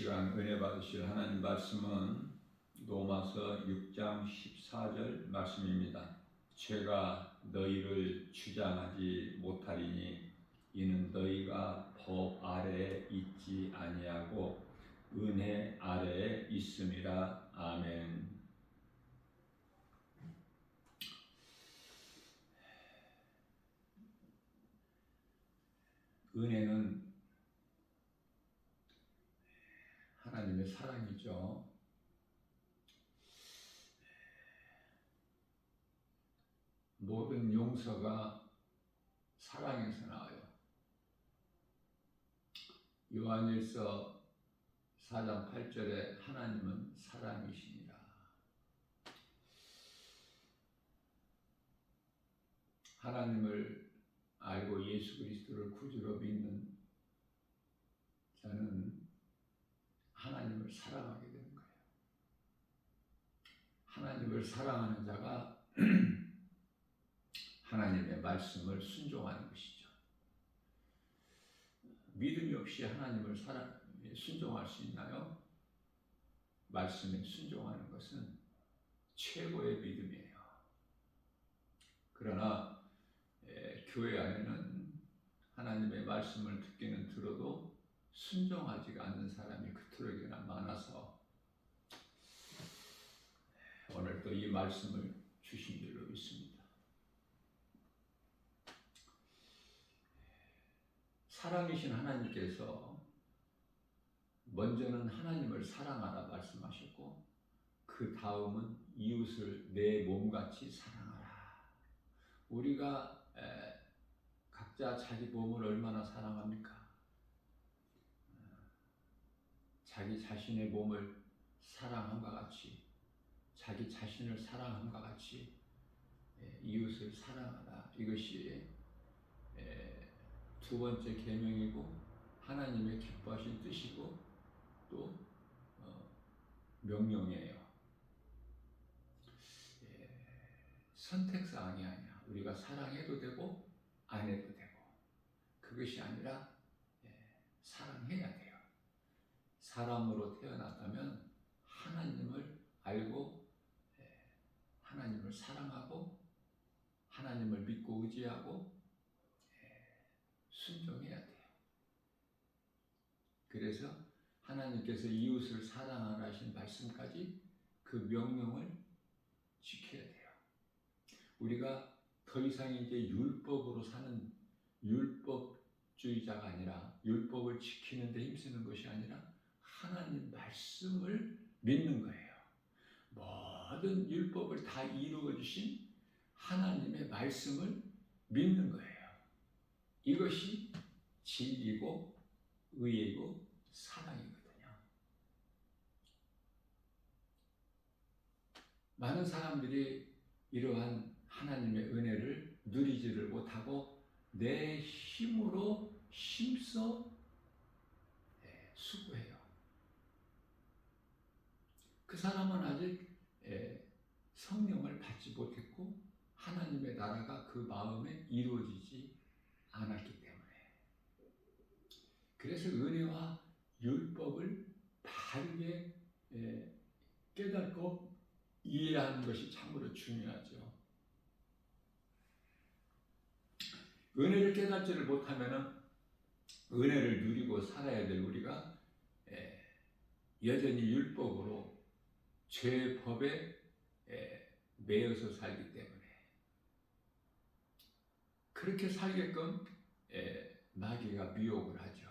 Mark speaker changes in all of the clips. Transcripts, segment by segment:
Speaker 1: 시간 은혜 받으실 하나님 말씀은 로마서 6장 14절 말씀입니다. 죄가 너희를 주장하지 못하리니 이는 너희가 법 아래에 있지 아니하고 은혜 아래에 있음이라. 아멘. 은혜는 하나님의 사랑이죠. 모든 용서가 사랑에서 나와요. 요한일서 4장 8절에 하나님은 사랑이시니라. 하나님을 알고 예수 그리스도를 구주로 믿는 자는 하나님을 사랑하게 되는 거예요. 하나님을 사랑하는 자가 하나님의 말씀을 순종하는 것이죠. 믿음이 없이 하나님을 순종할 수 있나요? 말씀에 순종하는 것은 최고의 믿음이에요. 그러나 교회 안에는 하나님의 말씀을 듣기는 들어도 순종하지가 않는 사람이 그토록이나 많아서 오늘 또 이 말씀을 주신 줄로 믿습니다. 사랑이신 하나님께서 먼저는 하나님을 사랑하라 말씀하셨고 그 다음은 이웃을 내 몸같이 사랑하라. 우리가 각자 자기 몸을 얼마나 사랑합니까? 자기 자신의 몸을 사랑함과 같이 자기 자신을 사랑함과 같이 이웃을 사랑하라. 이것이 두 번째 계명이고 하나님의 기뻐하신 뜻이고 또 명령이에요. 선택사항이 아니야. 우리가 사랑해도 되고 안 해도 되고 그것이 아니라 사랑해야 돼요. 사람으로 태어났다면 하나님을 알고 하나님을 사랑하고 하나님을 믿고 의지하고 순종해야 돼요. 그래서 하나님께서 이웃을 사랑하라 하신 말씀까지 그 명령을 지켜야 돼요. 우리가 더 이상 이제 율법으로 사는 율법주의자가 아니라 율법을 지키는 데 힘쓰는 것이 아니라 하나님 말씀을 믿는 거예요. 모든 율법을 다 이루어 주신 하나님의 말씀을 믿는 거예요. 이것이 진리고 의이고 사랑이거든요. 많은 사람들이 이러한 하나님의 은혜를 누리지를 못하고 내 힘으로 힘써 수고해요. 그 사람은 아직 성령을 받지 못했고 하나님의 나라가 그 마음에 이루어지지 않았기 때문에 그래서 은혜와 율법을 바르게 깨닫고 이해하는 것이 참으로 중요하죠. 은혜를 깨닫지를 못하면 은혜를 누리고 살아야 될 우리가 여전히 율법으로 죄의 법에 매여서 살기 때문에 그렇게 살게끔 마귀가 미혹을 하죠.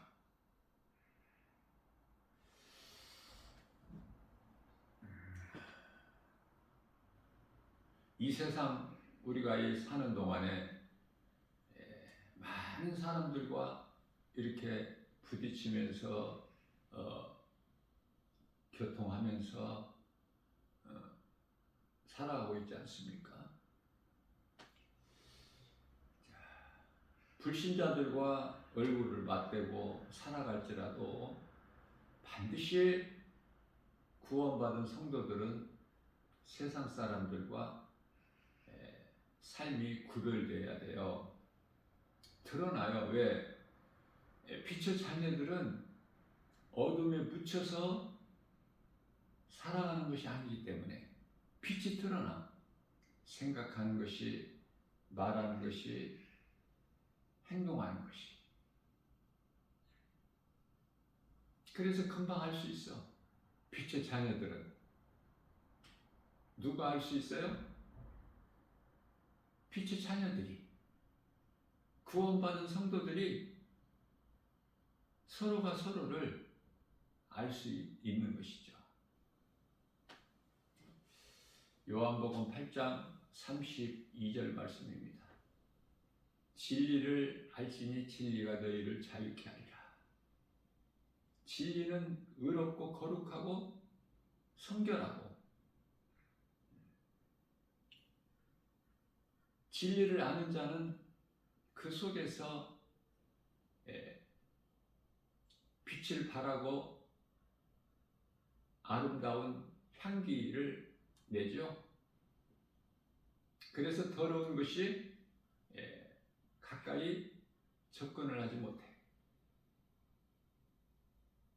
Speaker 1: 이 세상 우리가 사는 동안에 많은 사람들과 이렇게 부딪히면서 교통하면서 살아가고 있지 않습니까? 불신자들과 얼굴을 맞대고 살아갈지라도 반드시 구원받은 성도들은 세상 사람들과 삶이 구별되어야 돼요. 드러나요. 왜? 빛의 자녀들은 어둠에 묻혀서 살아가는 것이 아니기 때문에 빛이 드러나 생각하는 것이, 말하는 것이, 행동하는 것이. 그래서 금방 알 수 있어. 빛의 자녀들은 누가 알 수 있어요? 빛의 자녀들이, 구원받은 성도들이 서로가 서로를 알 수 있는 것이죠. 요한복음 8장 32절 말씀입니다. 진리를 알지니 진리가 너희를 자유케 하리라. 진리는 의롭고 거룩하고 성결하고, 진리를 아는 자는 그 속에서 빛을 발하고 아름다운 향기를 내죠. 그래서 더러운 것이 가까이 접근을 하지 못해.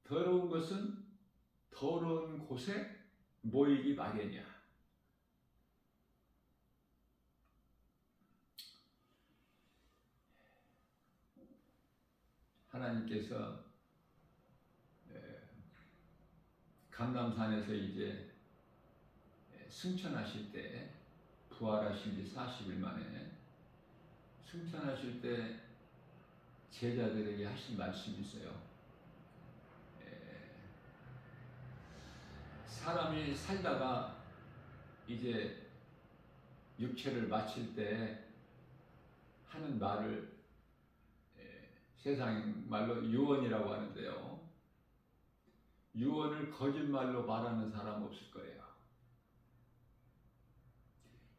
Speaker 1: 더러운 것은 더러운 곳에 모이기 마련이야. 하나님께서 감람산에서 이제 승천하실 때, 부활하신 지 40일 만에 승천하실 때 제자들에게 하신 말씀이 있어요. 사람이 살다가 이제 육체를 마칠 때 하는 말을 세상 말로 유언이라고 하는데요. 유언을 거짓말로 말하는 사람 없을 거예요.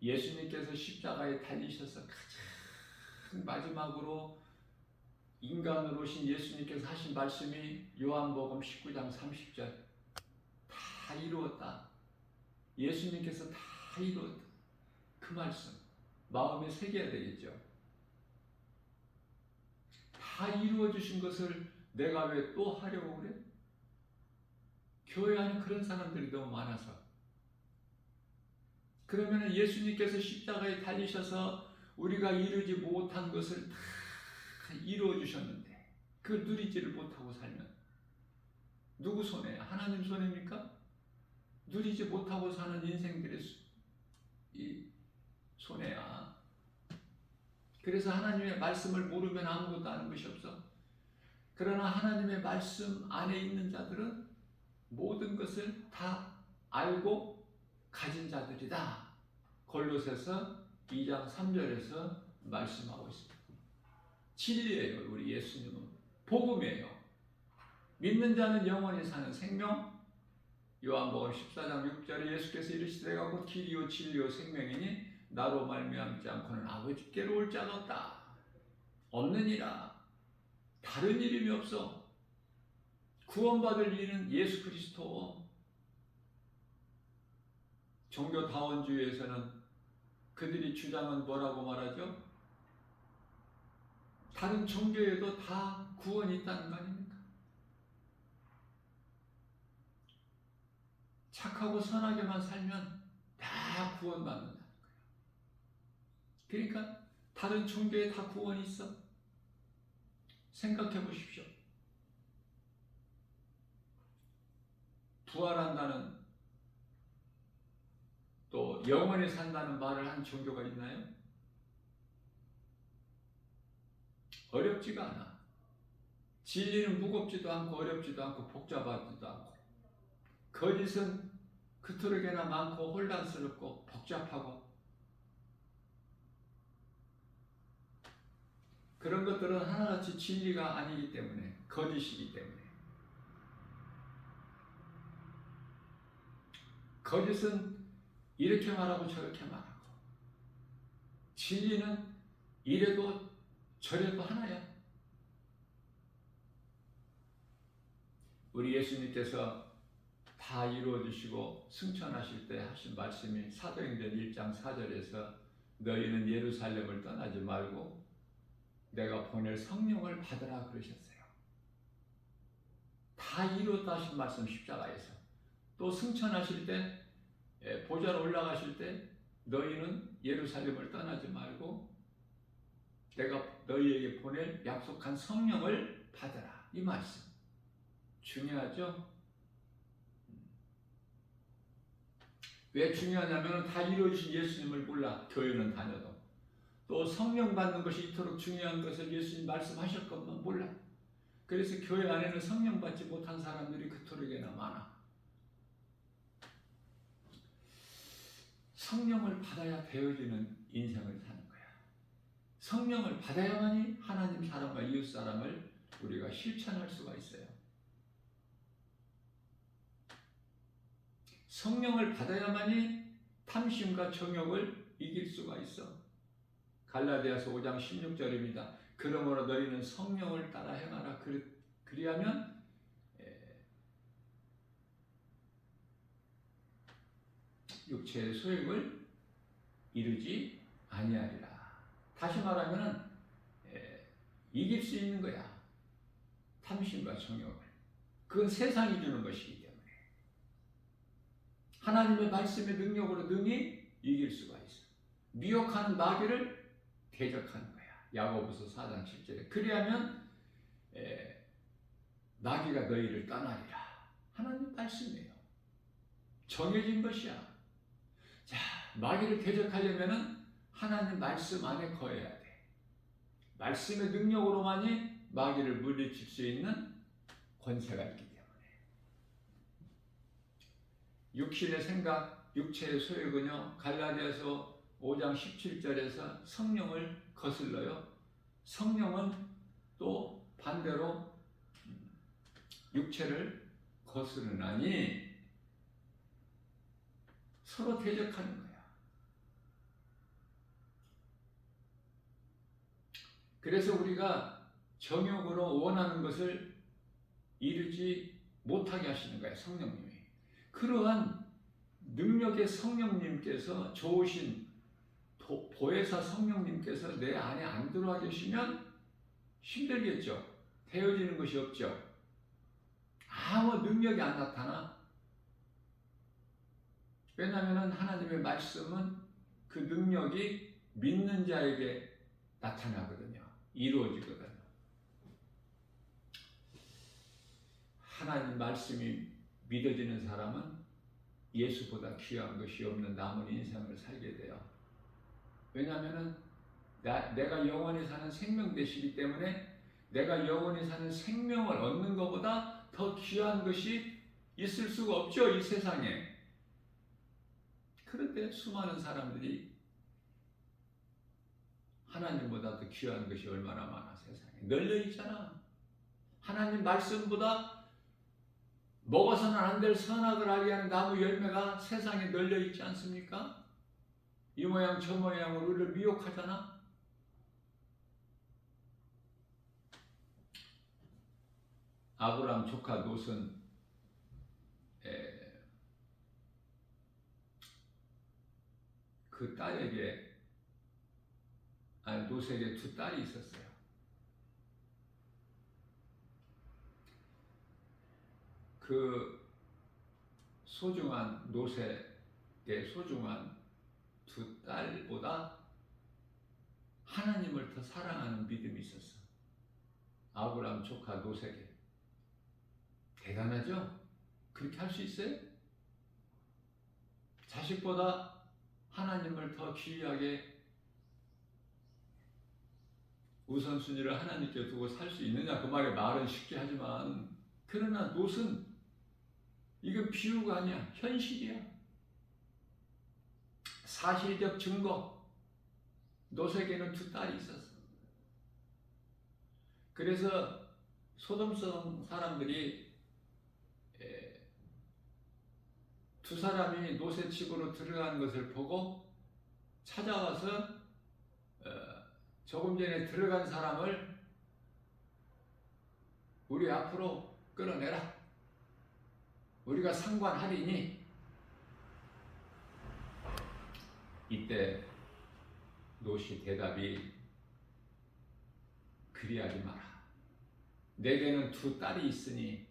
Speaker 1: 예수님께서 십자가에 달리셔서 가장 마지막으로 인간으로 오신 예수님께서 하신 말씀이 요한복음 19장 30절, 다 이루었다. 예수님께서 다 이루었다. 그 말씀 마음에 새겨야 되겠죠. 다 이루어 주신 것을 내가 왜 또 하려고 그래? 교회 안에 그런 사람들이 너무 많아서. 그러면 예수님께서 십자가에 달리셔서 우리가 이루지 못한 것을 다 이루어 주셨는데 그걸 누리지를 못하고 살면 누구 손해야? 하나님 손해입니까? 누리지 못하고 사는 인생들의 손해야. 그래서 하나님의 말씀을 모르면 아무것도 아는 것이 없어. 그러나 하나님의 말씀 안에 있는 자들은 모든 것을 다 알고 가진 자들이다. 골로새서 2장 3절에서 말씀하고 있습니다. 진리예요. 우리 예수님은 복음이에요. 믿는 자는 영원히 사는 생명. 요한복음 14장 6절에 예수께서 이르시되 내가 곧 길이요 진리요 생명이니 나로 말미암지 않고는 아버지께로 올 자가 없다. 없느니라. 다른 이름이 없어. 구원받을 이는 예수 그리스도. 종교다원주의에서는 그들이 주장은 뭐라고 말하죠? 다른 종교에도 다 구원이 있다는 거 아닙니까? 착하고 선하게만 살면 다 구원받는다는 거예요. 그러니까 다른 종교에 다 구원이 있어. 생각해 보십시오. 부활한다는, 또 영원히 산다는 말을 한 종교가 있나요? 어렵지가 않아. 진리는 무겁지도 않고 어렵지도 않고 복잡하지도 않고, 거짓은 그토록이나 많고 혼란스럽고 복잡하고, 그런 것들은 하나같이 진리가 아니기 때문에, 거짓이기 때문에. 거짓은 이렇게 말하고 저렇게 말하고, 진리는 이래도 저래도 하나야. 우리 예수님께서 다 이루어 주시고 승천하실 때 하신 말씀이 사도행전 1장 4절에서 너희는 예루살렘을 떠나지 말고 내가 보낼 성령을 받으라 그러셨어요. 다 다 이루었다 하신 말씀 십자가에서. 또 승천하실 때 보좌로 올라가실 때 너희는 예루살렘을 떠나지 말고 내가 너희에게 보낼 약속한 성령을 받으라. 이 말씀 중요하죠? 왜 중요하냐면 다 이루어진 예수님을 몰라 교회는 다녀도. 또 성령 받는 것이 이토록 중요한 것을 예수님 말씀하셨건만 몰라. 그래서 교회 안에는 성령 받지 못한 사람들이 그토록이나 많아. 성령을 받아야 되어지는 인생을 사는 거야. 성령을 받아야만이 하나님 사람과 이웃 사람을 우리가 실천할 수가 있어요. 성령을 받아야만이 탐심과 정욕을 이길 수가 있어. 갈라디아서 5장 16절입니다. 그러므로 너희는 성령을 따라 행하라. 그리하면 육체의 소욕을 이루지 아니하리라. 다시 말하면 이길 수 있는 거야. 탐심과 정욕을. 그건 세상이 주는 것이기 때문에 하나님의 말씀의 능력으로 능히 이길 수가 있어. 미혹하는 마귀를 대적하는 거야. 야고보서 4장 7절에 그리하면 마귀가 너희를 떠나리라. 하나님 말씀이에요. 정해진 것이야. 자, 마귀를 대적하려면 하나님 말씀 안에 거해야 돼. 말씀의 능력으로만이 마귀를 물리칠 수 있는 권세가 있기 때문에. 육신의 생각, 육체의 소욕은요, 갈라디아서 5장 17절에서 성령을 거슬러요. 성령은 또 반대로 육체를 거스르나니 서로 대적하는 거야. 그래서 우리가 정욕으로 원하는 것을 이루지 못하게 하시는 거야, 성령님이. 그러한 능력의 성령님께서 좋으신 보혜사 성령님께서 내 안에 안 들어와 계시면 힘들겠죠. 되어지는 것이 없죠. 아무 능력이 안 나타나. 왜냐하면 하나님의 말씀은 그 능력이 믿는 자에게 나타나거든요. 이루어지거든요. 하나님 말씀이 믿어지는 사람은 예수보다 귀한 것이 없는 남은 인생을 살게 돼요. 왜냐하면 내가 영원히 사는 생명 되시기 때문에 내가 영원히 사는 생명을 얻는 것보다 더 귀한 것이 있을 수가 없죠, 이 세상에. 그런데 수많은 사람들이 하나님보다 더 귀한 것이 얼마나 많아, 세상에. 널려 있잖아. 하나님 말씀보다 먹어서는 안 될 선악을 알게 하는 나무 열매가 세상에 널려 있지 않습니까? 이 모양 저 모양으로 우리를 미혹하잖아. 아브라함 조카 롯은 그 딸에게 롯에게 두 딸이 있었어요. 그 소중한 롯에게 소중한 두 딸보다 하나님을 더 사랑하는 믿음이 있었어. 아브라함 조카 롯에게. 대단하죠? 그렇게 할 수 있어요? 자식보다 하나님을 더 귀하게 우선순위를 하나님께 두고 살 수 있느냐? 그 말은 쉽게 하지만, 그러나 롯은 이건 비유가 아니야. 현실이야. 사실적 증거. 롯에게는 두 딸이 있었어. 그래서 소돔 사람들이 두 사람이 롯의 집으로 들어간 것을 보고 찾아와서 조금 전에 들어간 사람을 우리 앞으로 끌어내라. 우리가 상관하리니. 이때 롯이 대답이 그리하지 마라. 내게는 두 딸이 있으니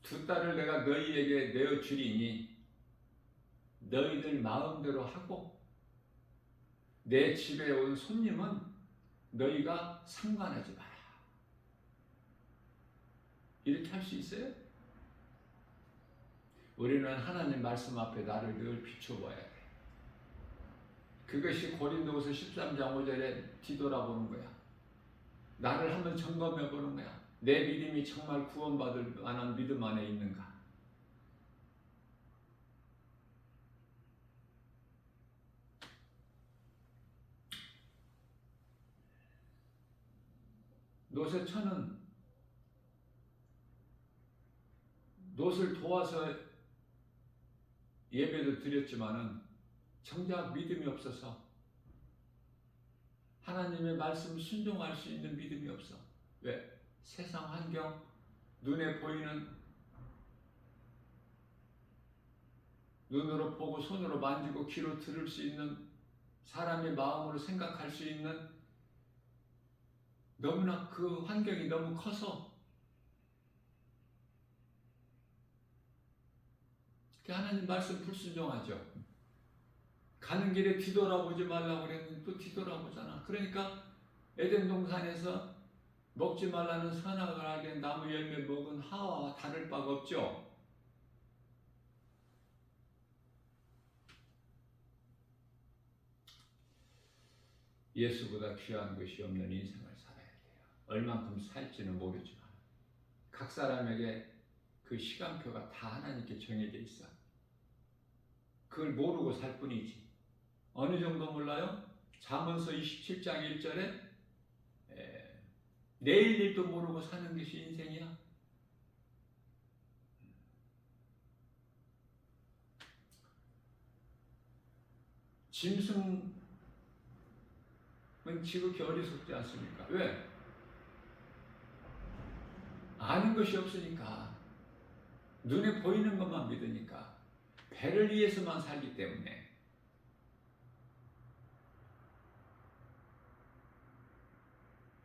Speaker 1: 두 딸을 내가 너희에게 내어 주리니 너희들 마음대로 하고 내 집에 온 손님은 너희가 상관하지 마라. 이렇게 할 수 있어요? 우리는 하나님 말씀 앞에 나를 늘 비춰봐야 돼. 그것이 고린도후서 13장 5절에 뒤돌아보는 거야. 나를 한번 점검해 보는 거야. 내 믿음이 정말 구원받을 만한 믿음 안에 있는가? 노세천은 롯을 도와서 예배도 드렸지만은 정작 믿음이 없어서 하나님의 말씀 순종할 수 있는 믿음이 없어. 왜? 세상 환경, 눈에 보이는, 눈으로 보고 손으로 만지고 귀로 들을 수 있는, 사람의 마음으로 생각할 수 있는, 너무나 그 환경이 너무 커서 하나님 말씀 불순종하죠. 가는 길에 뒤돌아보지 말라고 그랬는데 또 뒤돌아보잖아. 그러니까 에덴 동산에서 먹지 말라는 선악을 알게 나무 열매 먹은 하와와 다를 바가 없죠. 예수보다 귀한 것이 없는 인생을 살아야 돼요. 얼만큼 살지는 모르지만 각 사람에게 그 시간표가 다 하나님께 정해져 있어. 그걸 모르고 살 뿐이지. 어느 정도 몰라요? 잠언서 27장 1절에 내일 일도 모르고 사는 것이 인생이야. 짐승은 지극히 어리석지 않습니까? 왜? 아는 것이 없으니까. 눈에 보이는 것만 믿으니까. 배를 위해서만 살기 때문에.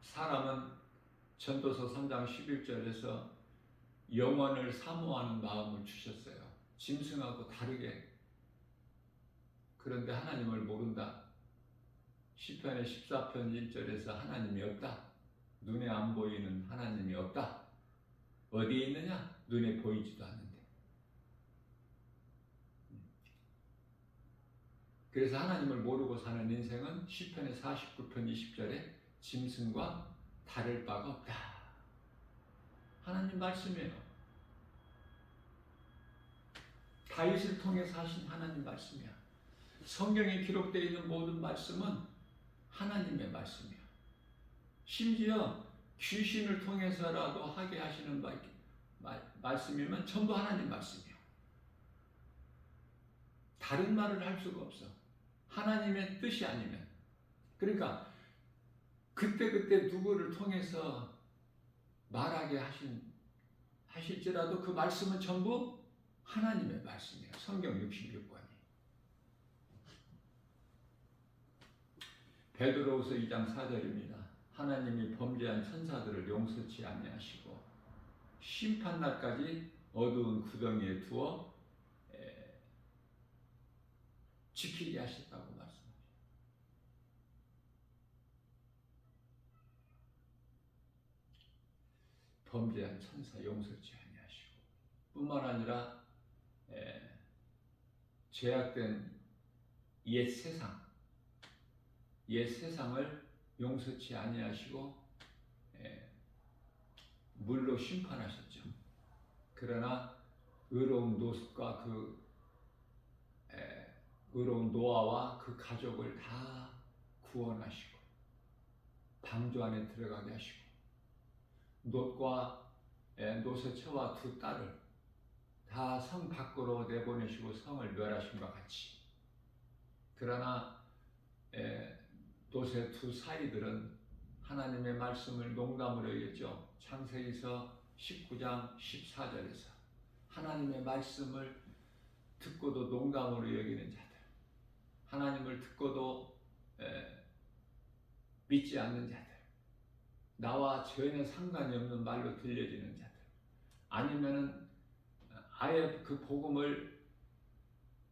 Speaker 1: 사람은 전도서 3장 11절에서 영원을 사모하는 마음을 주셨어요. 짐승하고 다르게. 그런데 하나님을 모른다. 시편의 14편 1절에서 하나님이 없다. 눈에 안 보이는 하나님이 없다. 어디에 있느냐? 눈에 보이지도 않는데. 그래서 하나님을 모르고 사는 인생은 시편의 49편 20절에 짐승과 다를 바가 없다. 하나님 말씀이에요. 다윗을 통해서 하신 하나님 말씀이야. 성경에 기록되어 있는 모든 말씀은 하나님의 말씀이야. 심지어 귀신을 통해서라도 하게 하시는 말씀이면 전부 하나님 말씀이야. 다른 말을 할 수가 없어. 하나님의 뜻이 아니면. 그러니까 그때그때 누구를 통해서 말하게 하실지라도 그 말씀은 전부 하나님의 말씀이에요. 성경 66권이. 베드로후서 2장 4절입니다. 하나님이 범죄한 천사들을 용서치 아니하시고 심판날까지 어두운 구덩이에 두어 지키게 하셨다고 말씀하십니다. 범죄한 천사 용서치 아니하시고 뿐만 아니라 죄악된 옛 세상을 용서치 아니하시고 물로 심판하셨죠. 그러나 의로운 롯과 의로운 노아와 그 가족을 다 구원하시고 방주 안에 들어가게 하시고 롯과 롯의 처와 두 딸을 다 성 밖으로 내보내시고 성을 멸하심과 같이. 그러나 롯의 두 사이들은 하나님의 말씀을 농담으로 여겼죠. 창세기서 19장 14절에서 하나님의 말씀을 듣고도 농담으로 여기는 자들, 하나님을 듣고도 믿지 않는 자들, 나와 전혀 상관이 없는 말로 들려지는 자들, 아니면은 아예 그 복음을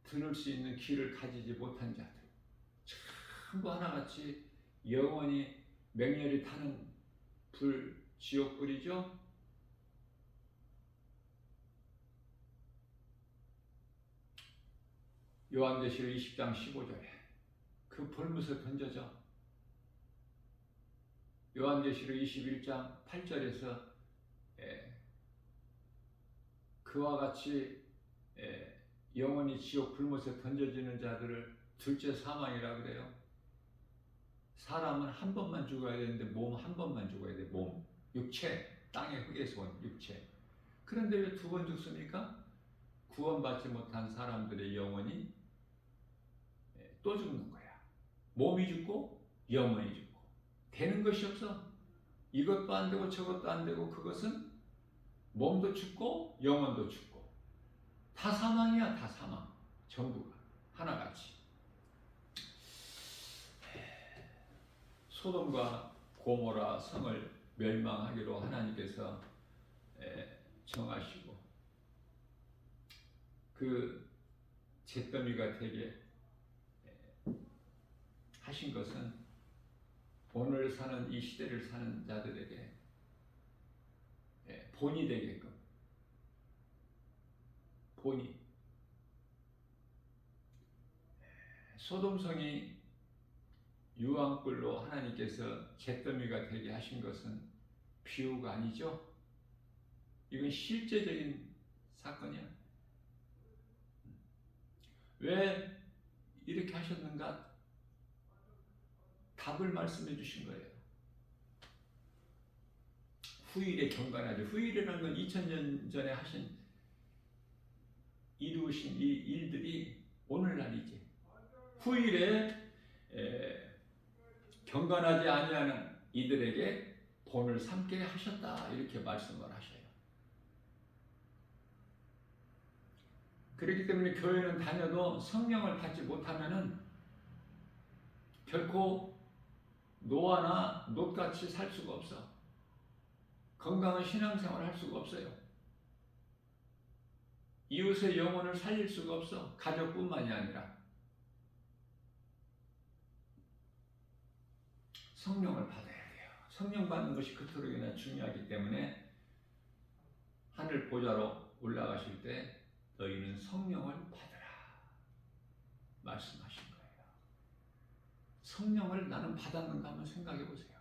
Speaker 1: 들을 수 있는 귀를 가지지 못한 자들, 전부 하나같이 영원히 맹렬히 타는 지옥불이죠. 요한계시록 20장 15절에 그 불못에 던져져. 요한계시록 21장 8절에서 그와 같이 영원히 지옥 불못에 던져지는 자들을 둘째 사망이라 그래요. 사람은 한 번만 죽어야 되는데 몸 한 번만 죽어야 돼. 몸, 육체, 땅의 흙에서 온 육체. 그런데 왜 두 번 죽습니까? 구원받지 못한 사람들의 영혼이 또 죽는 거야. 몸이 죽고 영혼이 죽고 되는 것이 없어. 이것도 안 되고 저것도 안 되고, 그것은 몸도 죽고 영혼도 죽고 다 사망이야. 다 사망. 전부가 하나같이. 소돔과 고모라 성을 멸망하기로 하나님께서 정하시고 그 잿더미가 되게 하신 것은 오늘 사는 이 시대를 사는 자들에게 본이 되게끔, 본이. 소돔성이 유황불로 하나님께서 잿더미가 되게 하신 것은 비유가 아니죠. 이건 실제적인 사건이야. 왜 이렇게 하셨는가? 답을 말씀해 주신 거예요. 후일에 경건하죠. 후일이라는 건 2000년 전에 이루신 이 일들이 오늘날이지. 후일에 경건하지 아니하는 이들에게 본을 삼게 하셨다, 이렇게 말씀을 하셔요. 그렇기 때문에 교회는 다녀도 성령을 받지 못하면은 결코 노아나 롯같이 살 수가 없어. 건강한 신앙생활을 할 수가 없어요. 이웃의 영혼을 살릴 수가 없어. 가족뿐만이 아니라 성령을 받아야 돼요. 성령 받는 것이 그토록이나 중요하기 때문에 하늘 보좌로 올라가실 때 너희는 성령을 받으라 말씀하신 거예요. 성령을 나는 받았는가 한번 생각해 보세요.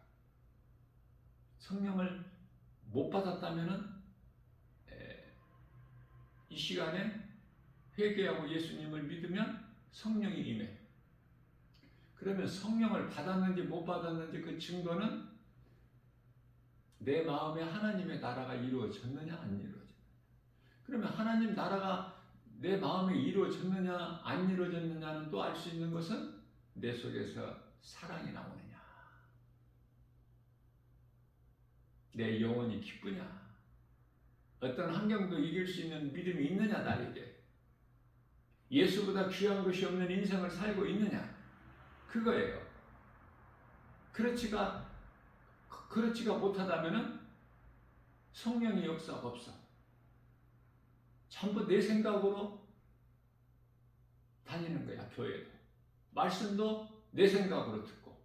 Speaker 1: 성령을 못 받았다면은 이 시간에 회개하고 예수님을 믿으면 성령이 임해. 그러면 성령을 받았는지 못 받았는지 그 증거는 내 마음에 하나님의 나라가 이루어졌느냐 안 이루어졌느냐. 그러면 하나님 나라가 내 마음에 이루어졌느냐 안 이루어졌느냐는 또 알 수 있는 것은 내 속에서 사랑이 나오느냐, 내 영혼이 기쁘냐, 어떤 환경도 이길 수 있는 믿음이 있느냐, 나에게 예수보다 귀한 것이 없는 인생을 살고 있느냐, 그거예요. 그렇지가 못하다면은 성령의 역사가 없어. 전부 내 생각으로 다니는 거야. 교회도 말씀도 내 생각으로 듣고,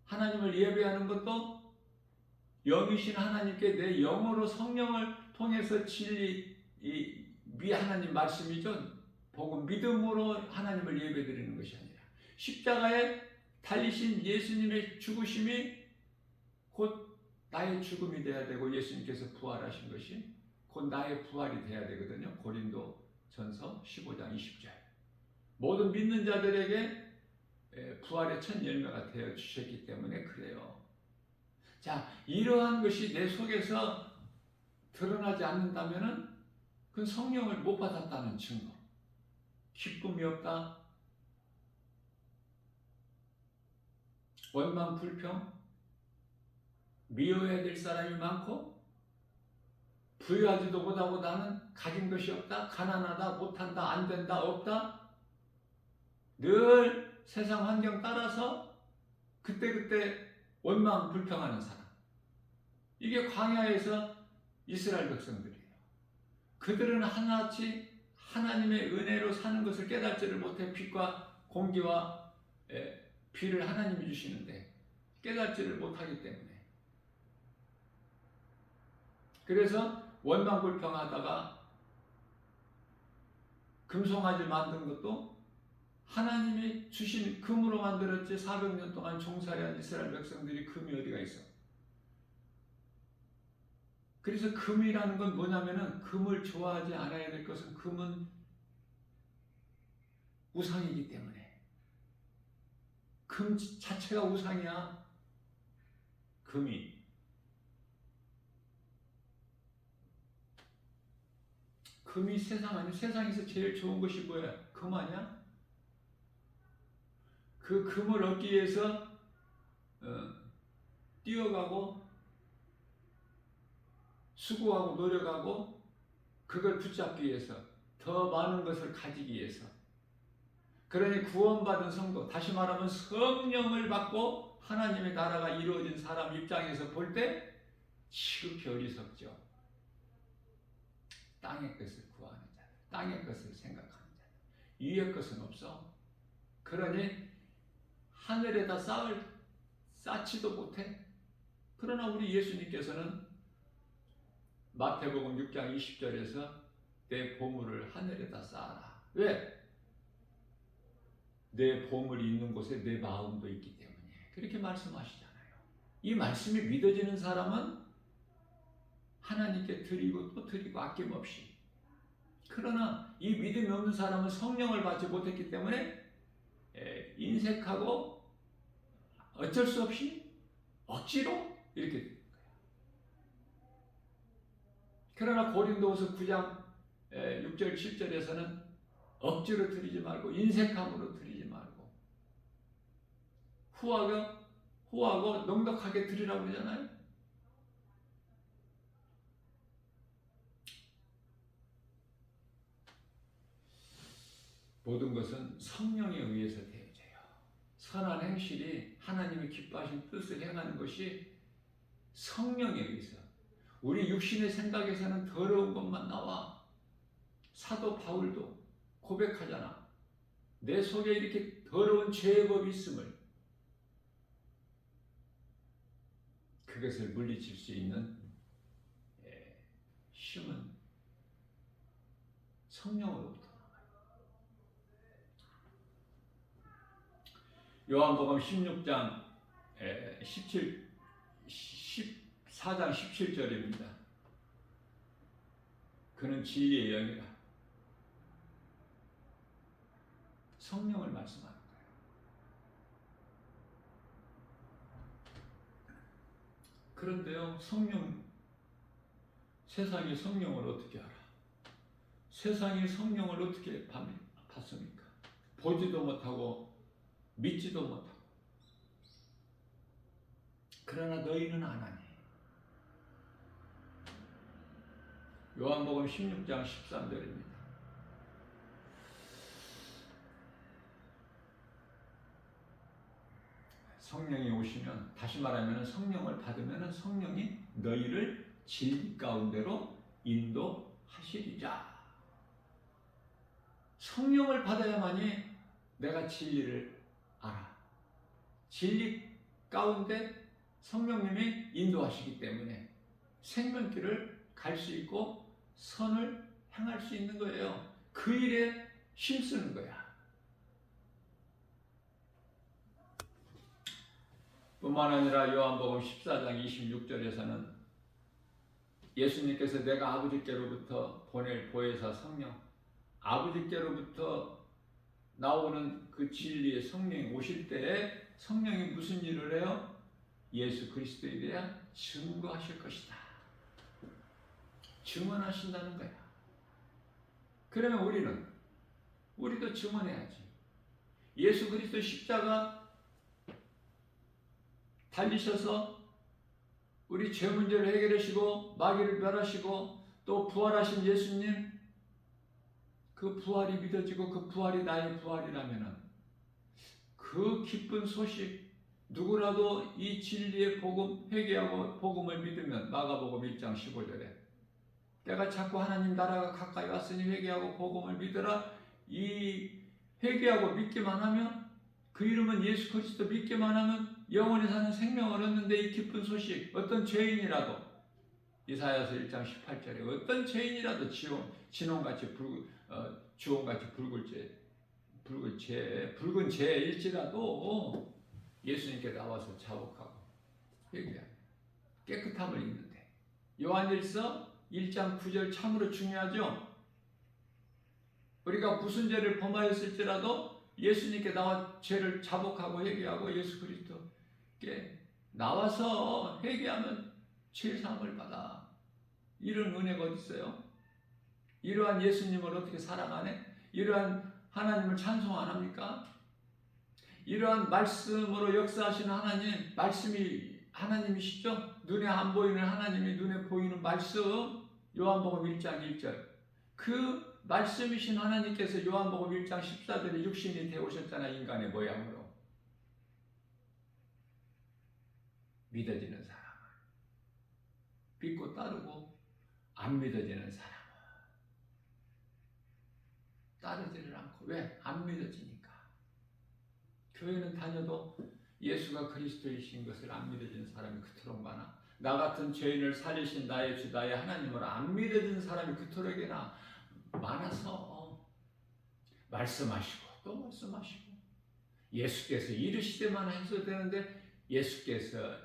Speaker 1: 하나님을 예배하는 것도 영이신 하나님께 내 영으로 성령을 통해서 진리, 미 하나님 말씀이죠. 복음, 믿음으로 하나님을 예배드리는 것이 아니라 십자가에 달리신 예수님의 죽으심이 곧 나의 죽음이 되어야 되고, 예수님께서 부활하신 것이 곧 나의 부활이 되어야 되거든요. 고린도전서 15장 20절. 모든 믿는 자들에게 부활의 첫 열매가 되어 주셨기 때문에 그래요. 자, 이러한 것이 내 속에서 드러나지 않는다면은 그건 성령을 못 받았다는 증거. 기쁨이 없다, 원망 불평, 미워해야 될 사람이 많고, 부유하지도 못하고 나는 가진 것이 없다, 가난하다, 못한다, 안 된다, 없다, 늘 세상 환경 따라서 그때그때 원망 불평하는 사람. 이게 광야에서 이스라엘 백성들이에요. 그들은 하나같이 하나님의 은혜로 사는 것을 깨닫지를 못해 빛과 공기와 비를 하나님이 주시는데 깨닫지를 못하기 때문에 그래서 원망불평하다가 금송아지 만든 것도 하나님이 주신 금으로 만들었지 400년 동안 종살이한 이스라엘 백성들이 금이 어디가 있어? 그래서 금이라는 건 뭐냐면은 금을 좋아하지 않아야 될 것은 금은 우상이기 때문에 금 자체가 우상이야. 금이 세상에서 제일 좋은 것이 뭐야? 금 아니야? 그 금을 얻기 위해서 뛰어가고 수고하고 노력하고 그걸 붙잡기 위해서 더 많은 것을 가지기 위해서 그러니 구원받은 성도 다시 말하면 성령을 받고 하나님의 나라가 이루어진 사람 입장에서 볼 때 지극히 어리석죠. 땅의 것을 구하는 자들, 땅의 것을 생각하는 자들, 위의 것은 없어. 그러니 하늘에다 쌓지도 못해. 그러나 우리 예수님께서는 마태복음 6장 20절에서 내 보물을 하늘에다 쌓아라. 왜? 내 보물이 있는 곳에 내 마음도 있기 때문에 그렇게 말씀하시잖아요. 이 말씀이 믿어지는 사람은 하나님께 드리고 또 드리고 아낌없이. 그러나 이 믿음이 없는 사람은 성령을 받지 못했기 때문에 인색하고 어쩔 수 없이 억지로 이렇게 됩니다. 그러나 고린도후서 9장 6절 7절에서는 억지로 드리지 말고 인색함으로 드리지 말고 후하고 넉넉하게 드리라고 그러잖아요. 모든 것은 성령에 의해서 되어져요. 선한 행실이 하나님이 기뻐하신 뜻을 행하는 것이 성령에 의해서. 우리 육신의 생각에서는 더러운 것만 나와. 사도 바울도 고백하잖아. 내 속에 이렇게 더러운 죄의 법이 있음을. 그것을 물리칠 수 있는 힘은 성령으로부터 나와요. 요한복음 16장 14장 17절입니다. 그는 진리의 영이라. 성령을 말씀하는 거예요. 그런데요, 세상이 성령을 어떻게 알아? 세상이 성령을 어떻게 봤습니까? 보지도 못하고 믿지도 못하고. 그러나 너희는 아나니. 요한복음 16장 13절입니다. 성령이 오시면, 다시 말하면 성령을 받으면 성령이 너희를 진리 가운데로 인도하시리라. 성령을 받아야만이 내가 진리를 알아. 진리 가운데 성령님이 인도하시기 때문에 생명길을 갈 수 있고 선을 행할 수 있는 거예요. 그 일에 힘쓰는 거야. 뿐만 아니라 요한복음 14장 26절에서는 예수님께서 내가 아버지께로부터 보낼 보혜사 성령, 아버지께로부터 나오는 그 진리의 성령이 오실 때에 성령이 무슨 일을 해요? 예수 그리스도에 대한 증거하실 것이다. 증언하신다는 거야. 그러면 우리도 증언해야지. 예수 그리스도 십자가 달리셔서 우리 죄 문제를 해결하시고 마귀를 멸하시고 또 부활하신 예수님, 그 부활이 믿어지고 그 부활이 나의 부활이라면은 그 기쁜 소식, 누구라도 이 진리의 복음 회개하고 복음을 믿으면, 마가복음 1장 15절에 내가 자꾸 하나님 나라가 가까이 왔으니 회개하고 복음을 믿으라. 이 회개하고 믿기만 하면, 그 이름은 예수 그리스도 믿기만 하면 영원히 사는 생명을 얻는데, 이 기쁜 소식, 어떤 죄인이라도, 이사야서 1장 18절에 어떤 죄인이라도 진홍같이 주홍같이 붉은 죄일지라도 예수님께 나와서 자복하고 회개하고 깨끗함을 입는데, 요한일서 1장 9절 참으로 중요하죠. 우리가 무슨 죄를 범하였을지라도 예수님께 나와 죄를 자복하고 회개하고 예수 그리스도께 나와서 회개하면 죄 사함을 받아. 이런 은혜가 어디 있어요? 이러한 예수님을 어떻게 사랑하네? 이러한 하나님을 찬송 안 합니까? 이러한 말씀으로 역사하시는 하나님, 말씀이 하나님이시죠? 눈에 안 보이는 하나님이 눈에 보이는 말씀, 요한복음 1장 1절. 그 말씀이신 하나님께서 요한복음 1장 14절에 육신이 되오셨잖아, 인간의 모양으로. 믿어지는 사람은 믿고 따르고, 안 믿어지는 사람은 따르지를 않고. 왜? 안 믿어지니까. 교회는 다녀도 예수가 그리스도이신 것을 안 믿어지는 사람이 그토록 많아. 나 같은 죄인을 살리신 나의 주 나의 하나님을 안 믿어지는 사람이 그토록이나 많아서, 말씀하시고 또 말씀하시고, 예수께서 이르시되만 해서 되는데, 예수께서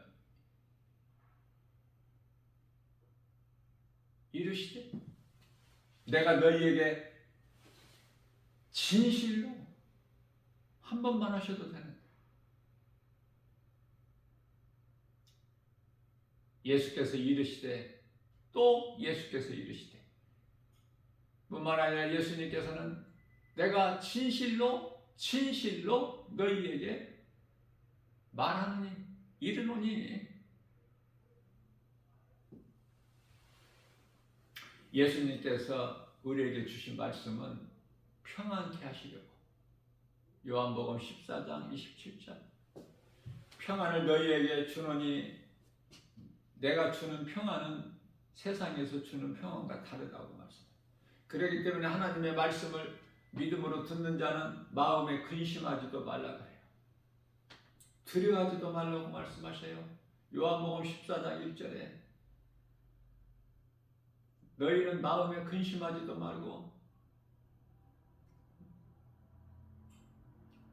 Speaker 1: 이르시되 내가 너희에게 진실로, 한 번만 하셔도 되는데, 예수께서 이르시되 또 예수께서 이르시되, 뿐만 아니라 예수님께서는 내가 진실로 너희에게 말하노니 이르노니. 예수님께서 우리에게 주신 말씀은 평안케 하시려고. 요한복음 14장 27절. 평안을 너희에게 주노니 내가 주는 평안은 세상에서 주는 평안과 다르다고 말씀합니다. 그렇기 때문에 하나님의 말씀을 믿음으로 듣는 자는 마음에 근심하지도 말라 그래요. 두려워하지도 말라고 말씀하셔요. 요한복음 14장 1절에 너희는 마음에 근심하지도 말고,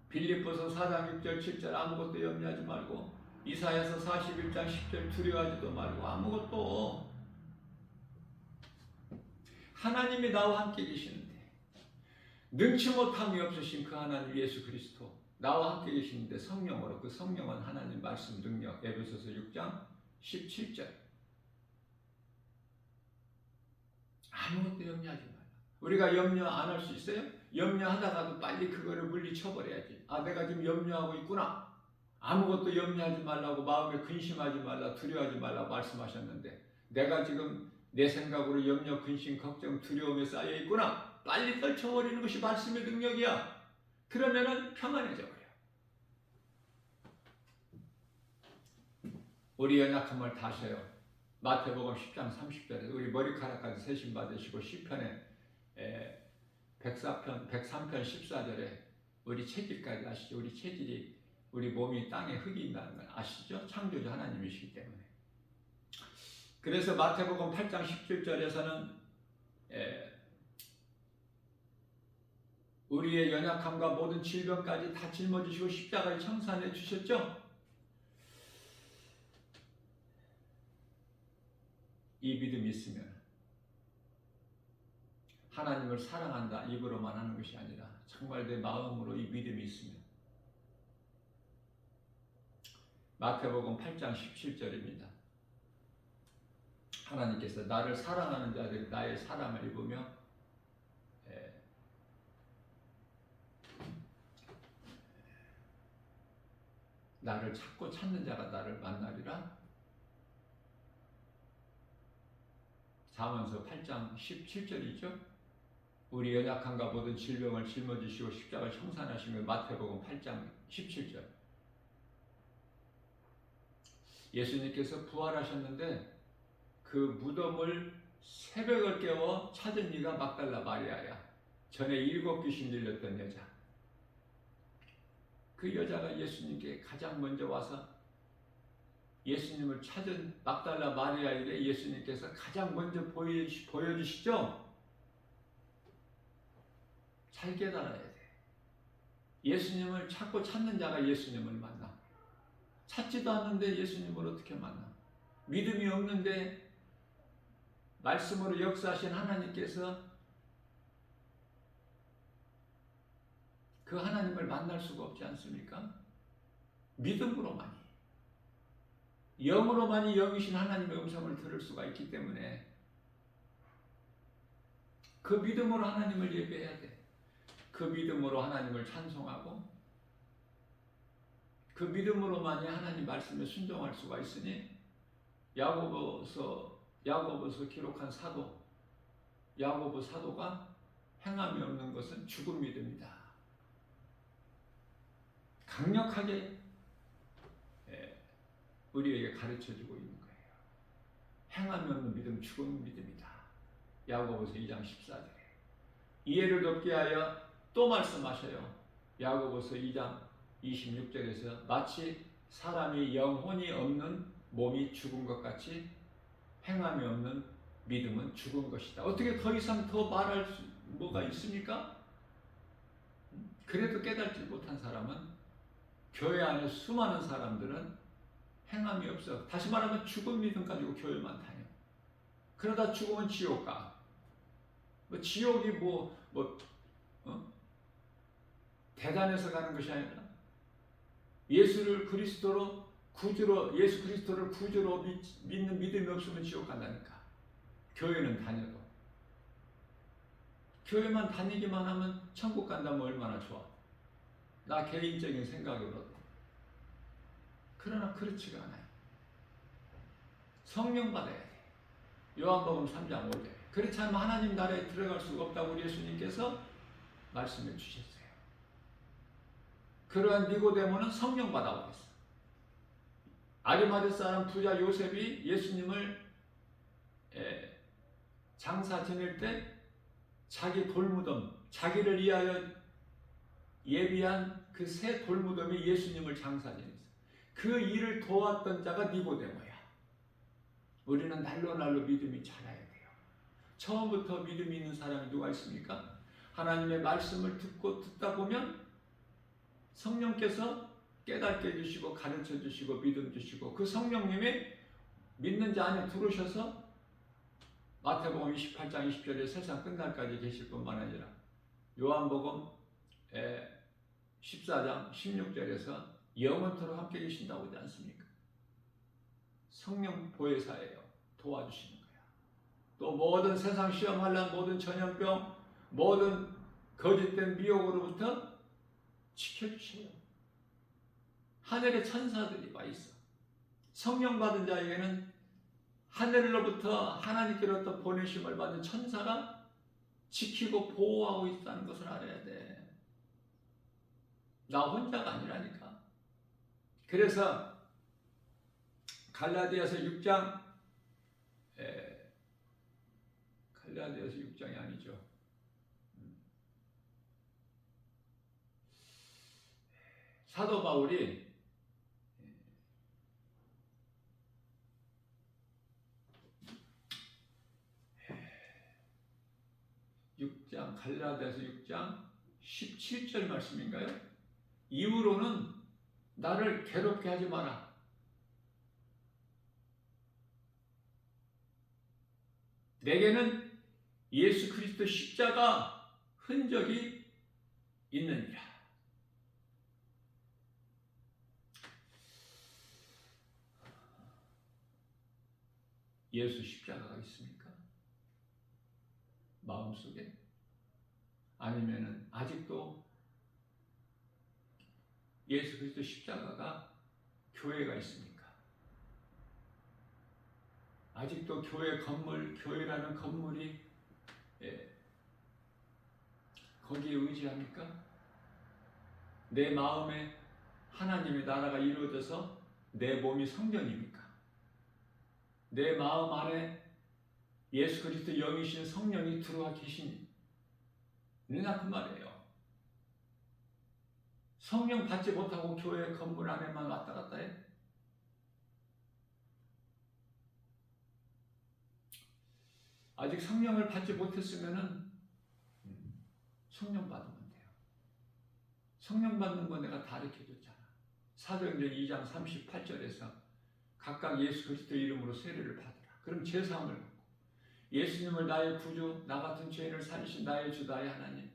Speaker 1: 빌립보서 4장 6절 7절 아무것도 염려하지 말고, 이사야서 41장 10절 두려워하지도 말고, 아무것도. 하나님이 나와 함께 계시는데, 능치 못함이 없으신 그 하나님 예수 그리스도 나와 함께 계시는데, 성령으로, 그 성령은 하나님 말씀 능력, 에베소서 6장 17절. 아무것도 염려하지 말라. 우리가 염려 안 할 수 있어요? 염려하다가도 빨리 그거를 물리쳐버려야지. 아, 내가 지금 염려하고 있구나. 아무것도 염려하지 말라고, 마음에 근심하지 말라, 두려워하지 말라고 말씀하셨는데, 내가 지금 내 생각으로 염려, 근심, 걱정, 두려움에 쌓여 있구나. 빨리 떨쳐버리는 것이 말씀의 능력이야. 그러면은 평안해져 버려. 우리 연약함을 다셔요. 마태복음 10장 30절에 우리 머리카락까지 세심 받으시고, 시편에 103편 14절에 우리 체질까지 아시죠? 우리 체질이, 우리 몸이 땅에 흙이 있다는 걸 아시죠? 창조주 하나님이시기 때문에. 그래서 마태복음 8장 17절에서는 우리의 연약함과 모든 질병까지 다 짊어지시고 십자가에 청산해 주셨죠? 이 믿음이 있으면 하나님을 사랑한다 입으로만 하는 것이 아니라 정말 내 마음으로 이 믿음이 있으면, 마태복음 8장 17절입니다. 하나님께서 나를 사랑하는 자들이 나의 사랑을 입으며 나를 찾고 찾는 자가 나를 만나리라. 사면서 8장 17절이죠. 우리 연약함과 모든 질병을 짊어지시고 십자가를 청산하시며, 마태복음 8장 17절. 예수님께서 부활하셨는데 그 무덤을 새벽을 깨워 찾은 이가 막달라 마리아야. 전에 7 귀신 들렸던 여자. 그 여자가 예수님께 가장 먼저 와서 예수님을 찾은 막달라 마리아에게 예수님께서 가장 먼저 보여주시죠? 잘 깨달아야 돼. 예수님을 찾고 찾는 자가 예수님을 만나. 찾지도 않는데 예수님을 어떻게 만나? 믿음이 없는데 말씀으로 역사하신 하나님께서 그 하나님을 만날 수가 없지 않습니까? 믿음으로만이, 영으로만이 영이신 하나님의 음성을 들을 수가 있기 때문에 그 믿음으로 하나님을 예배해야 돼. 그 믿음으로 하나님을 찬송하고 그 믿음으로만이 하나님 말씀에 순종할 수가 있으니 야고보서 기록한 사도 야고보 사도가 행함이 없는 것은 죽은 믿음이다. 강력하게 우리에게 가르쳐주고 있는 거예요. 행함이 없는 믿음 죽은 믿음이다. 야고보서 2장 14절에 이해를 돕게 하여 또 말씀하셔요. 야고보서 2장 26절에서 마치 사람이 영혼이 없는 몸이 죽은 것 같이 행함이 없는 믿음은 죽은 것이다. 어떻게 더 이상 더 말할 뭐가 있습니까? 그래도 깨닫지 못한 사람은, 교회 안에 수많은 사람들은 행함이 없어. 다시 말하면 죽은 믿음 가지고 교회만 다녀. 그러다 죽으면 지옥 가. 지옥이 대단해서 가는 것이 아니라 예수 그리스도를 구주로 믿는 믿음이 없으면 지옥 간다니까. 교회는 다녀도. 교회만 다니기만 하면 천국 간다면 얼마나 좋아. 나 개인적인 생각으로도. 그러나 그렇지가 않아요. 성령 받아야 돼. 요한복음 3장 5절. 그렇지 않으면 하나님 나라에 들어갈 수가 없다고 우리 예수님께서 말씀해 주셨어요. 그러한 니고데모는 성령 받아오고 있어. 아리마대 사람 부자 요셉이 예수님을 장사 지낼 때 자기 돌무덤, 자기를 위하여 예비한 그 새 돌무덤에 예수님을 장사 지냈어. 그 일을 도왔던 자가 니고데모야. 우리는 날로 믿음이 자라야 돼요. 처음부터 믿음이 있는 사람이 누가 있습니까? 하나님의 말씀을 듣다 보면 성령께서 깨닫게 해주시고 가르쳐 주시고 믿음 주시고 그 성령님이 믿는 자 안에 들어오셔서 마태복음 28장 20절에 세상 끝날까지 계실 뿐만 아니라 요한복음 14장 16절에서 영원토록 함께 계신다고 하지 않습니까? 성령 보혜사예요. 도와주시는 거야. 또 모든 세상 시험환난, 모든 전염병, 모든 거짓된 미혹으로부터 지켜주세요. 하늘의 천사들이 와 있어. 성령 받은 자에게는 하늘로부터 하나님께로부터 보내심을 받은 천사가 지키고 보호하고 있다는 것을 알아야 돼. 나 혼자가 아니라니까. 그래서 갈라디아서 6장, 갈라디아서 6장이 아니죠. 사도 바울이 갈라디아서 6장 17절 말씀인가요? 이후로는 나를 괴롭게 하지 마라. 내게는 예수 그리스도 십자가 흔적이 있느니라. 예수 십자가가 있습니까? 마음속에? 아니면은 아직도 예수 그리스도 십자가가 교회가 있습니까? 아직도 교회라는 건물이 거기에 의지합니까? 내 마음에 하나님의 나라가 이루어져서 내 몸이 성전입니까? 내 마음 안에 예수 그리스도 영이신 성령이 들어와 계시느냐 그 말이에요. 성령 받지 못하고 교회 건물 안에만 왔다 갔다 해? 아직 성령을 받지 못했으면은 성령 받으면 돼요. 성령 받는 거 내가 다 가르쳐줬잖아. 사도행전 2장 38절에서 각각 예수 그리스도 이름으로 세례를 받으라. 그럼 제사함을 받고 예수님을 나의 구주, 나 같은 죄인을 살리신 나의 주, 나의 하나님.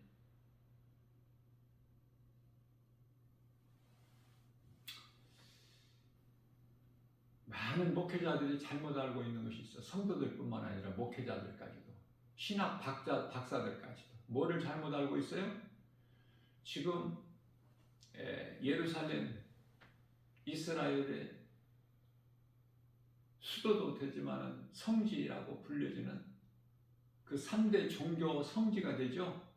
Speaker 1: 많은 목회자들이 잘못 알고 있는 것이 있어. 성도들뿐만 아니라 목회자들까지도, 신학 박사들까지도 뭐를 잘못 알고 있어요? 지금 예루살렘, 이스라엘의 수도도 되지만 성지라고 불려지는 그 3대 종교 성지가 되죠.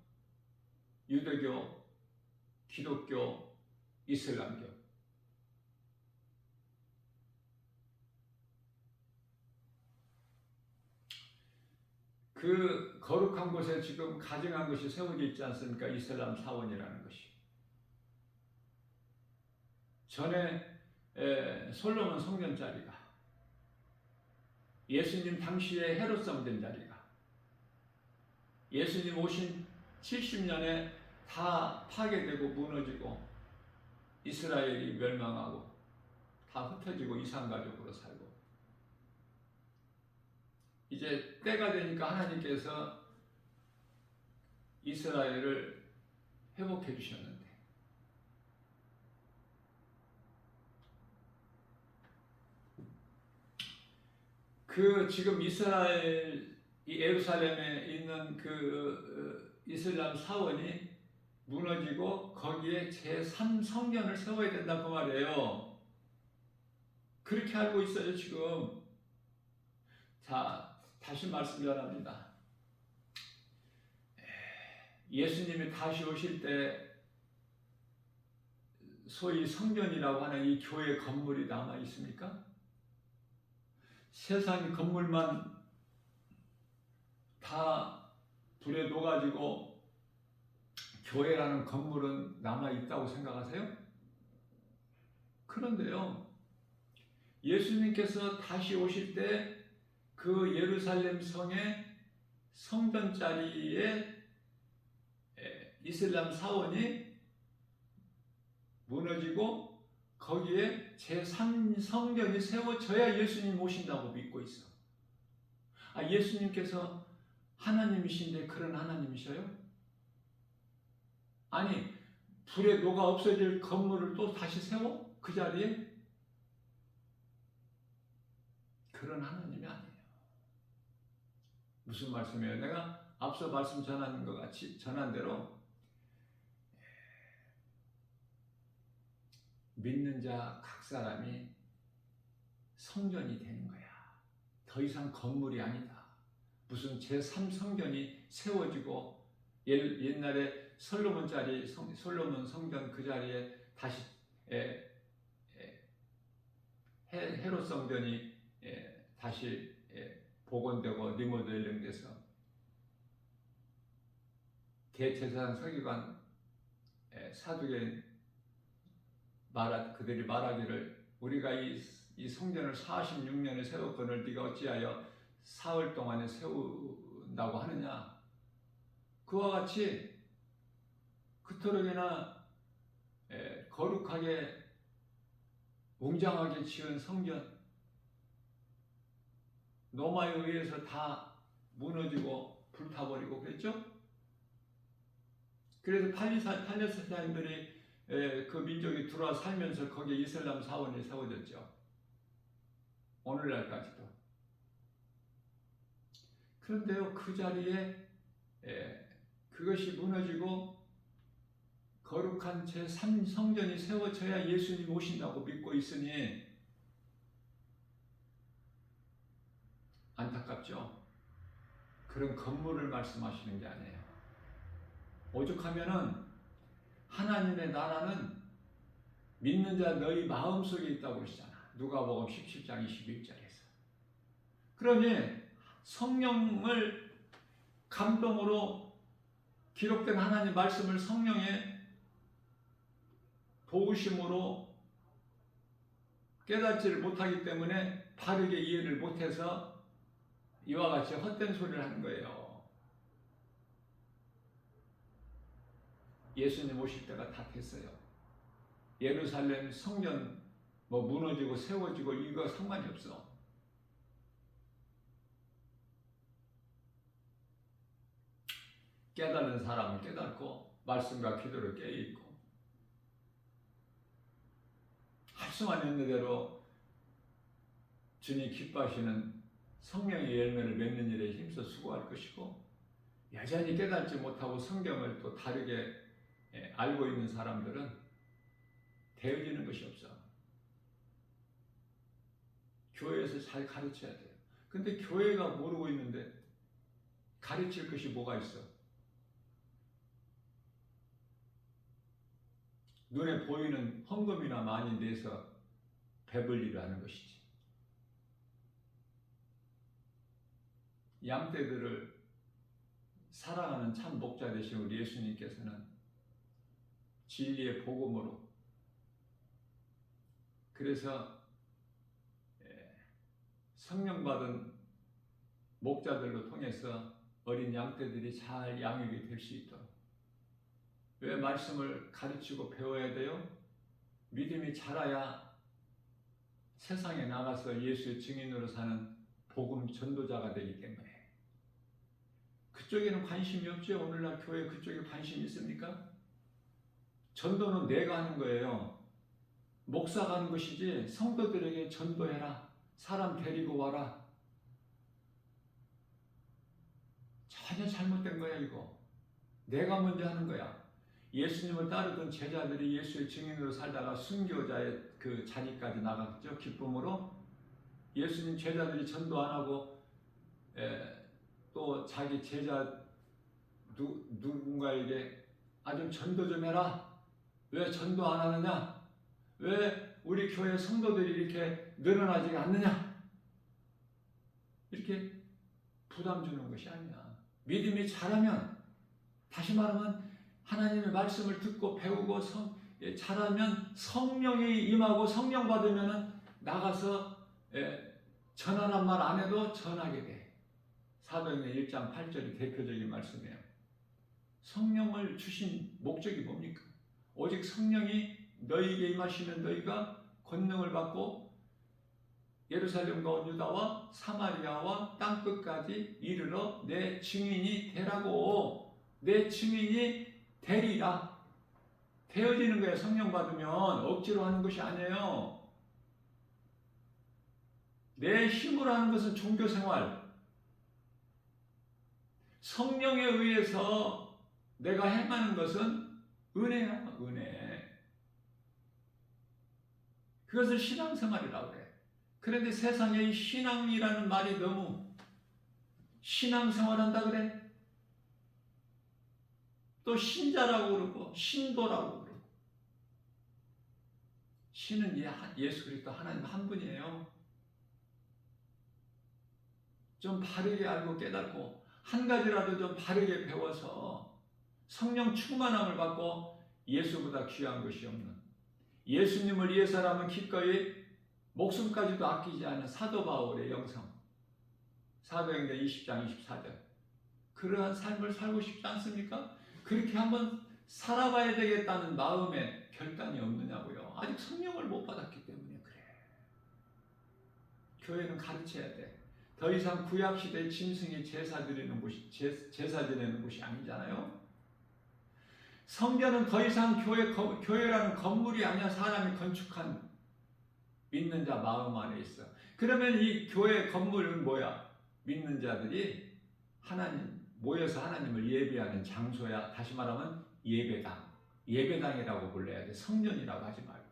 Speaker 1: 유대교, 기독교, 이슬람교. 그 거룩한 곳에 지금 가증한 것이 세워져 있지 않습니까? 이슬람 사원이라는 것이. 전에 솔로몬 성전 자리가, 예수님 당시에 헤롯 성전 자리가, 예수님 오신 70년에 다 파괴되고 무너지고 이스라엘이 멸망하고 다 흩어지고 이산가족으로 살고, 이제 때가 되니까 하나님께서 이스라엘을 회복해 주셨는데, 그 지금 이스라엘 이 예루살렘에 있는 그 이슬람 사원이 무너지고 거기에 제3성전을 세워야 된다 그 말이에요. 그렇게 알고 있어요 지금. 자, 다시 말씀 전합니다. 예수님이 다시 오실 때 소위 성전이라고 하는 이 교회 건물이 남아 있습니까? 세상 건물만 다 불에 녹아지고 교회라는 건물은 남아 있다고 생각하세요? 그런데요, 예수님께서 다시 오실 때 그 예루살렘 성의 성전 자리에 이슬람 사원이 무너지고 거기에 제3성전이 세워져야 예수님 오신다고 믿고 있어. 아, 예수님께서 하나님이신데 그런 하나님이셔요? 아니, 불에 녹아 없어질 건물을 또 다시 세워? 그 자리에? 그런 하나님이 아니에요. 무슨 말씀이에요? 내가 앞서 말씀 전하는 것 같이 전한 대로 믿는 자 각 사람이 성전이 되는 거야. 더 이상 건물이 아니다. 무슨 제3성전이 세워지고 옛날에 솔로몬 성전 그 자리에 다시 헤롯 성전이 다시 복원되고 리모델링돼서 대제사장 서기관 사두개인 그들이 말하기를 우리가 이 성전을 46년을 세웠거늘 네가 어찌하여 사흘 동안에 세운다고 하느냐. 그와 같이 그토록이나 거룩하게 웅장하게 지은 성전 로마에 의해서 다 무너지고 불타버리고 그랬죠? 그래서 팔레스타인들이 그 민족이 들어와 살면서 거기에 이슬람 사원이 세워졌죠. 오늘날까지도. 그런데요, 그 자리에 그것이 무너지고 거룩한 제3성전이 세워져야 예수님 오신다고 믿고 있으니 안타깝죠? 그런 건물을 말씀하시는 게 아니에요. 오죽하면은 하나님의 나라는 믿는 자 너희 마음속에 있다고 그러시잖아. 누가복음 17장 21절에서. 그러니 성령을 감동으로 기록된 하나님 말씀을 성령의 도우심으로 깨닫지를 못하기 때문에 바르게 이해를 못해서 이와 같이 헛된 소리를 하는 거예요. 예수님 오실 때가 다 됐어요. 예루살렘 성전 무너지고 세워지고 이거 상관이 없어. 깨달은 사람은 깨닫고 말씀과 기도로 깨어있고 할 수만 있는 대로 주님 기뻐하시는 성령의 열매를 맺는 일에 힘써 수고할 것이고, 여전히 깨닫지 못하고 성경을 또 다르게 알고 있는 사람들은 되어지는 것이 없어. 교회에서 잘 가르쳐야 돼요. 근데 교회가 모르고 있는데 가르칠 것이 뭐가 있어? 눈에 보이는 헌금이나 많이 내서 배불리를 하는 것이지. 양떼들을 사랑하는 참 목자 되신 우리 예수님께서는 진리의 복음으로, 그래서 성령 받은 목자들로 통해서 어린 양떼들이 잘 양육이 될 수 있도록. 왜 말씀을 가르치고 배워야 돼요? 믿음이 자라야 세상에 나가서 예수의 증인으로 사는 복음 전도자가 되기 때문에. 그쪽에는 관심이 없죠? 오늘날 교회 그쪽에 관심이 있습니까? 전도는 내가 하는 거예요. 목사가 하는 것이지 성도들에게 전도해라, 사람 데리고 와라, 전혀 잘못된 거야. 이거 내가 먼저 하는 거야. 예수님을 따르던 제자들이 예수의 증인으로 살다가 순교자의 그 자리까지 나갔죠. 기쁨으로. 예수님 제자들이 전도 안 하고 또 자기 제자 누군가에게 좀 전도 좀 해라. 왜 전도 안 하느냐? 왜 우리 교회 성도들이 이렇게 늘어나지 않느냐? 이렇게 부담 주는 것이 아니야. 믿음이 자라면, 다시 말하면 하나님의 말씀을 듣고 배우고 자라면 성령이 임하고 성령 받으면 나가서 전하란 말 안 해도 전하게 돼. 사도행전 1장 8절이 대표적인 말씀이에요. 성령을 주신 목적이 뭡니까? 오직 성령이 너희에게 임하시면 너희가 권능을 받고 예루살렘과 온 유다와 사마리아와 땅끝까지 이르러 내 증인이 되라고. 내 증인이 되리라. 되어지는 거예요. 성령 받으면 억지로 하는 것이 아니에요. 내 힘으로 하는 것은 종교생활. 성령에 의해서 내가 행하는 것은 은혜야, 은혜. 그것을 신앙생활이라고 그래. 그런데 세상에 이 신앙이라는 말이 너무, 신앙생활한다 그래? 또 신자라고 그러고 신도라고 그러고. 신은 예수 그리스도 하나님 한 분이에요. 좀 바르게 알고 깨닫고 한 가지라도 좀 바르게 배워서 성령 충만함을 받고 예수보다 귀한 것이 없는, 예수님을 위해서라면 기꺼이 목숨까지도 아끼지 않은 사도 바울의 영성, 사도행전 20장 24절. 그러한 삶을 살고 싶지 않습니까? 그렇게 한번 살아봐야 되겠다는 마음에 결단이 없느냐고요. 아직 성령을 못 받았기 때문에 그래. 교회는 가르쳐야 돼. 더 이상 구약시대 짐승이 제사 드리는 곳이 아니잖아요. 성전은 더 이상 교회라는 건물이 아니야. 사람이 건축한 믿는 자 마음 안에 있어. 그러면 이 교회 건물은 뭐야? 믿는 자들이 모여서 하나님을 예배하는 장소야. 다시 말하면 예배당이라고 불러야 돼. 성전이라고 하지 말고.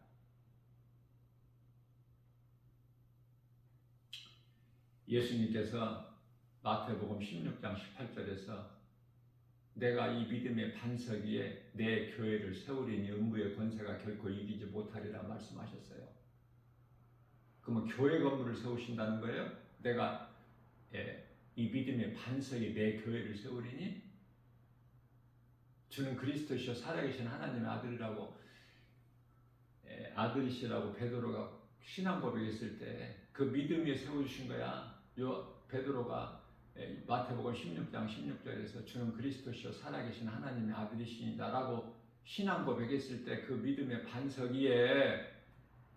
Speaker 1: 예수님께서 마태복음 16장 18절에서 내가 이 믿음의 반석 위에 내 교회를 세우리니 음부의 권세가 결코 이기지 못하리라 말씀하셨어요. 그러면 교회 건물을 세우신다는 거예요? 내가 이 믿음의 반석이 내 교회를 세우리니 주는 그리스도시요 살아계신 하나님의 아들이시라고 베드로가 신앙 고백했을 때 그 믿음 위에 세워주신 거야. 요 베드로가 마태복음 16장 16절에서 주는 그리스도시요 살아계신 하나님의 아들이시니다라고 신앙 고백했을 때 그 믿음의 반석 위에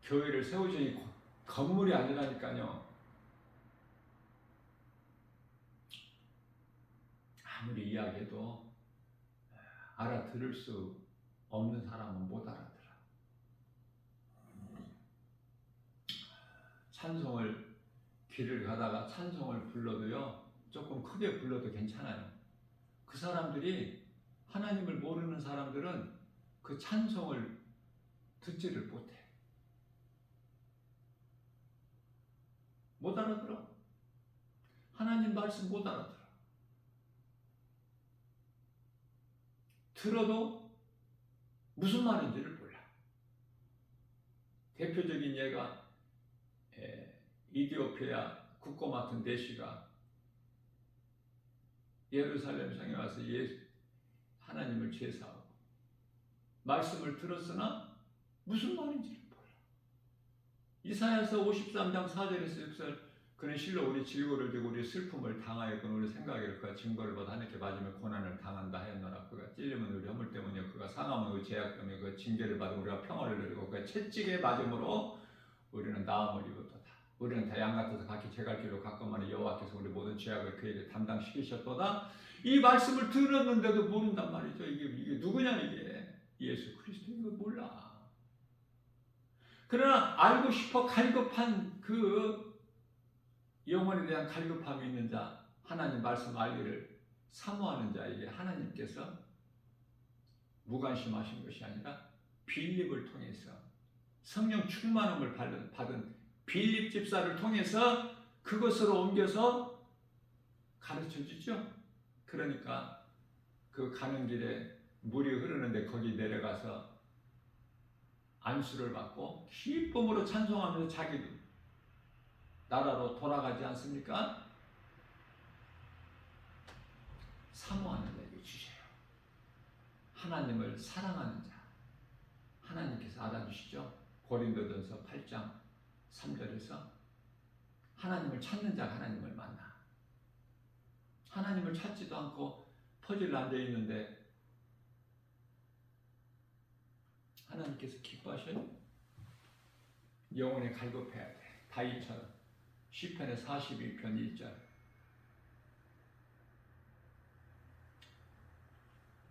Speaker 1: 교회를 세우시니 건물이 아니라니까요. 아무리 이야기해도 알아들을 수 없는 사람은 못 알아들어. 찬송을 길을 가다가 찬송을 불러도요, 조금 크게 불러도 괜찮아요. 그 사람들이 하나님을 모르는 사람들은 그 찬송을 듣지를 못해. 못 알아들어. 하나님 말씀 못 알아들어. 들어도 무슨 말인지를 몰라. 대표적인 예가 이디오피아 국고 맡은 대시가 예루살렘 성에 와서 하나님을 제사하고 말씀을 들었으나 무슨 말인지를 몰라. 이사야서 53장 4절에서 6절 그는 실로 우리 질고를 지고 우리 슬픔을 당하였고 우리 생각을 그가 증거를 받아 하나님께 맞으며 고난을 당한다 하였노라. 그가 찔림은 우리 허물 때문이요 그가 상함은 우리 죄악 때문에 그 징계를 받아 우리가 평화를 누리고 그가 채찍에 맞음으로 우리는 나음을 입었도다. 우리는 다 양 같아서 각기 제갈 길로 가끔만에 여호와께서 우리 모든 죄악을 그에게 담당시키셨도다. 이 말씀을 들었는데도 모른단 말이죠. 이게 누구냐 이게 예수 그리스도 이거 몰라. 그러나 알고 싶어 갈급한 그 영혼에 대한 갈급함이 있는 자, 하나님 말씀 알기를 사모하는 자에게 하나님께서 무관심하신 것이 아니라 빌립을 통해서 성령 충만함을 받은 빌립 집사를 통해서 그것으로 옮겨서 가르쳐 주죠. 그러니까 그 가는 길에 물이 흐르는데 거기 내려가서 안수를 받고 기쁨으로 찬송하면서 자기 나라로 돌아가지 않습니까? 사모하는 자에게 주셔요. 하나님을 사랑하는 자 하나님께서 알아주시죠. 고린도전서 8장 3절에서 하나님을 찾는 자가 하나님을 만나. 하나님을 찾지도 않고 퍼즐 앉아있는데 하나님께서 기뻐하셔요. 영혼에 갈급해야 돼. 다윗처럼 시편의 42편 1절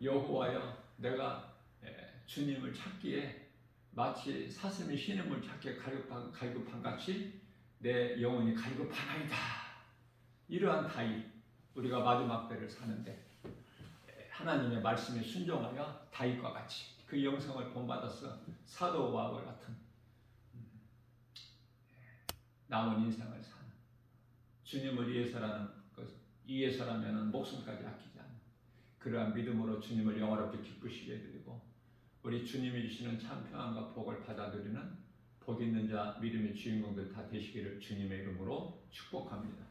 Speaker 1: 여호와여 내가 주님을 찾기에 마치 사슴이 신음을 찾기에 갈급한 같이 내 영혼이 갈급하나이다. 이러한 다윗 우리가 마지막 때를 사는데 하나님의 말씀에 순종하여 다윗과 같이 그 영성을 본받아서 사도와 같은 남은 인생을 사는 주님을 위해서라면 목숨까지 아끼지 않는 그러한 믿음으로 주님을 영원롭게 기쁘시게 해드리고 우리 주님이 주시는 참 평안과 복을 받아들이는 복 있는 자 믿음의 주인공들 다 되시기를 주님의 이름으로 축복합니다.